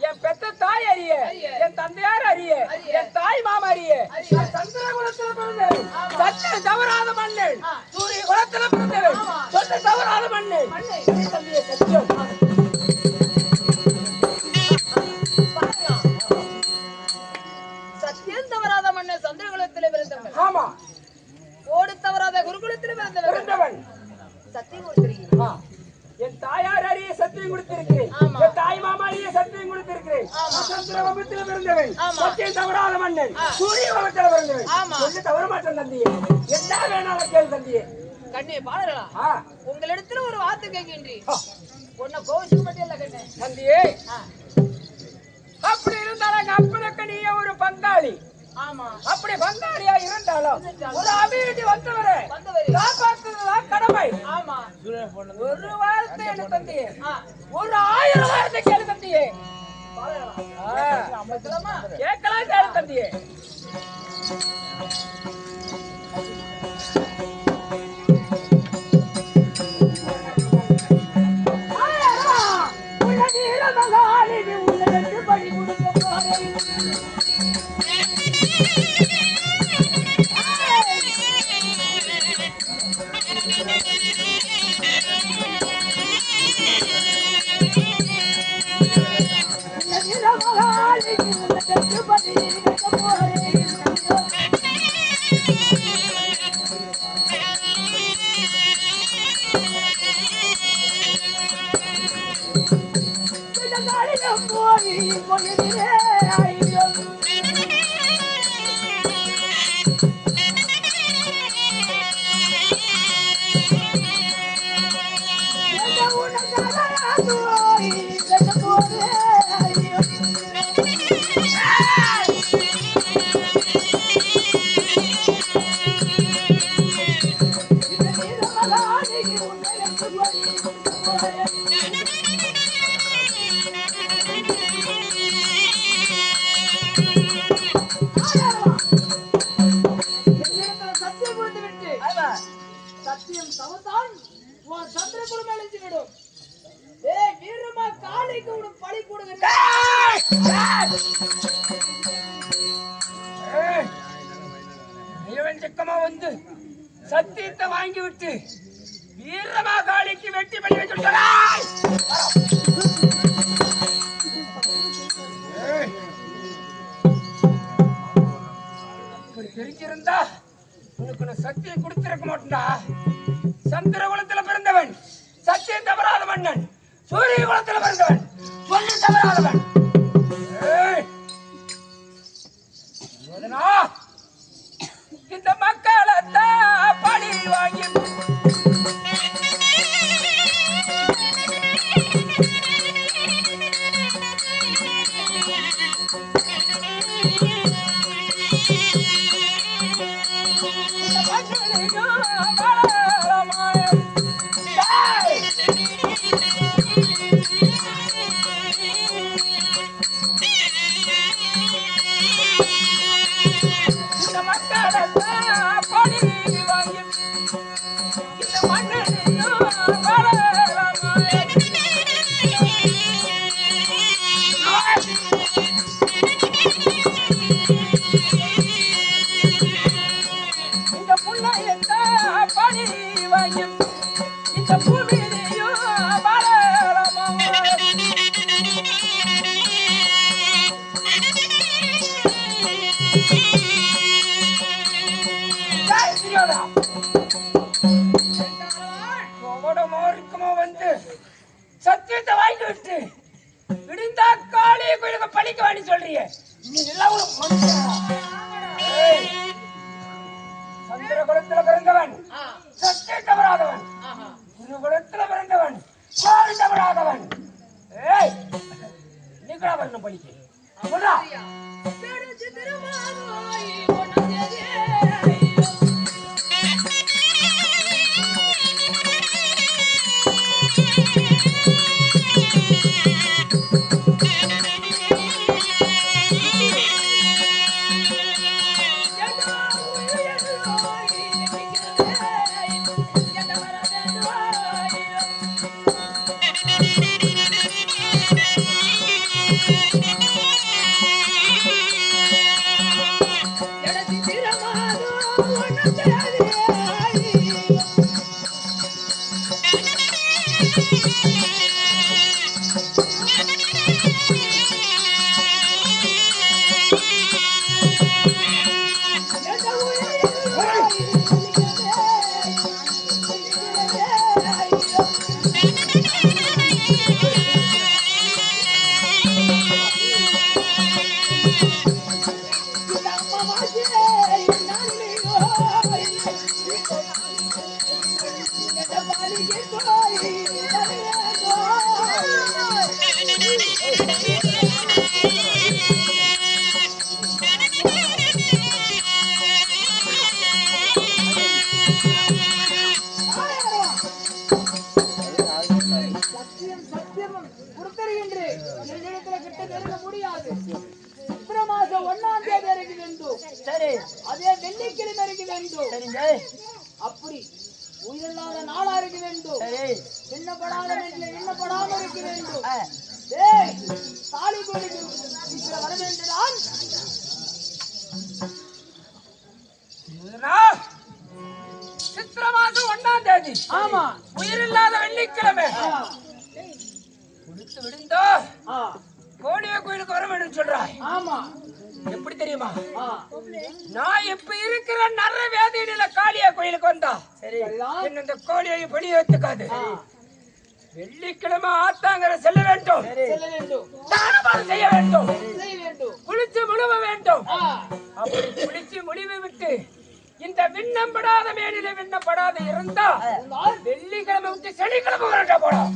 என் பெத்த தாய் அறிய, என் தந்தையார் அறிய, என் தாய் மாமா அறிய, சந்திர குலத்தில் பிறந்தவன், சத்தியம் தவறாத மண்ணன், சூரிய குலத்தில் பிறந்தவன், சொந்த தவறாத மண்ணன், தந்தைய சத்தியம். சத்தியம் தவறாத மண்ணன், சந்திர குலத்தில் பிறந்தவன். ஆமா, ஓடு தவறாத குருகுலத்தில் பிறந்தவன். சத்தியம் கொடுத்திருக்கீங்க. என் தாயார் அறிய சத்தியம் கொடுத்திருக்கிறேன், என் தாய் மாமா அறிய சத்தியம் கொடுத்திருக்கிறேன். சந்திர வம்சத்தில் பிறந்தவன், சத்தியம் தவறாத மன்னன், சூரிய வம்சத்தில் பிறந்தவன், கொஞ்சம் தவற மாட்டேன் தந்தியே. என்ன வேணாலும் கேள் தந்தியே. கண்ணே பாருங்களா, உங்களிடத்துல ஒரு வார்த்தை கேட்கின்றேன். உன்னை கோவிச்சுக்க மாட்டேன் கண்ணே. தந்தியே, அப்படி இருந்தாலும் அப்பனுக்கு நீ ஒரு பங்காளி. ஆமா, அப்படி பங்காளியா இருந்தாலும் ஒரு அபிவிருத்தி வந்தவரை காப்பாற்றுவதுதான் கடமை. ஆமா, ஒரு வார்த்தை என்ன தந்தியே, ஒரு 1000 வார்த்தை கேளு தந்தியே. கேட்கலாம் கேளு தந்தியே. சத்தியம் சமத்தான் உன் சந்திர குலம் அழிஞ்சு விடும். ஏய் வீரமா காளைக்கு ஒரு பழி கொடுங்க. இவன் சிக்கமா வந்து சத்தியத்தை வாங்கி விட்டு வீரமா காளிக்கு வெட்டி பழி வச்சுட்டாய். அப்படி தெரிஞ்சிருந்தா உனக்கு நான் சத்தியம் கொடுத்திருக்க மாட்டேன்டா. சந்திர குலத்துல பிறந்தவன், சத்தியம் தவறாத மன்னன், சூரிய குலத்துல பிறந்தவன், சொல்லி தவறாதவன். இந்த மக்களை பழி வாங்கி சத்தியத்தை வாங்கி விட்டு விடுந்தா காளியை கோயிலுக்கு பழிக்க வேண்டி சொல்றீங்க. சந்திர குலத்துல பிறந்தவன், சத்தியம் தவறாதவன், குரு குலத்துல பிறந்தவன், கோழி தவறாதவன். ஏய் நீ கூட வரணும் பழிக்க. அப்படி உயிரில்லாத நாளா இருக்க வேண்டும். எண்ணப்படாத எண்ணப்படாம இருக்க வேண்டும். தாலி கோடிக்கு வர வேண்டுதான். சித்திர மாசம் 1ஆம் தேதி. ஆமா, உயிரில்லாத வெள்ளிக்கிழமை குளித்து விடுந்தோ கோடிய கோயிலுக்கு வர வேண்டும் சொல்றாய். ஆமா, எப்படி தெரியுமா? நான் இப்ப இருக்கிற நர வேதியில காளியா கோயிலுக்கு வந்தா என்ன இந்த கோழியை படி வைத்துக்காது. வெள்ளிக்கிழமை ஆத்தாங்கர செல்ல வேண்டும், தானமானம் செய்ய வேண்டும், குளிச்சு முழுவ வேண்டும். அப்படி குளிச்சு முழுவி விட்டு இந்த விண்ணப்படாத மேனில விண்ணப்படாத இருந்தா வெள்ளிக்கிழமை விட்டு சனிக்கிழமை வரட்டா போடும்.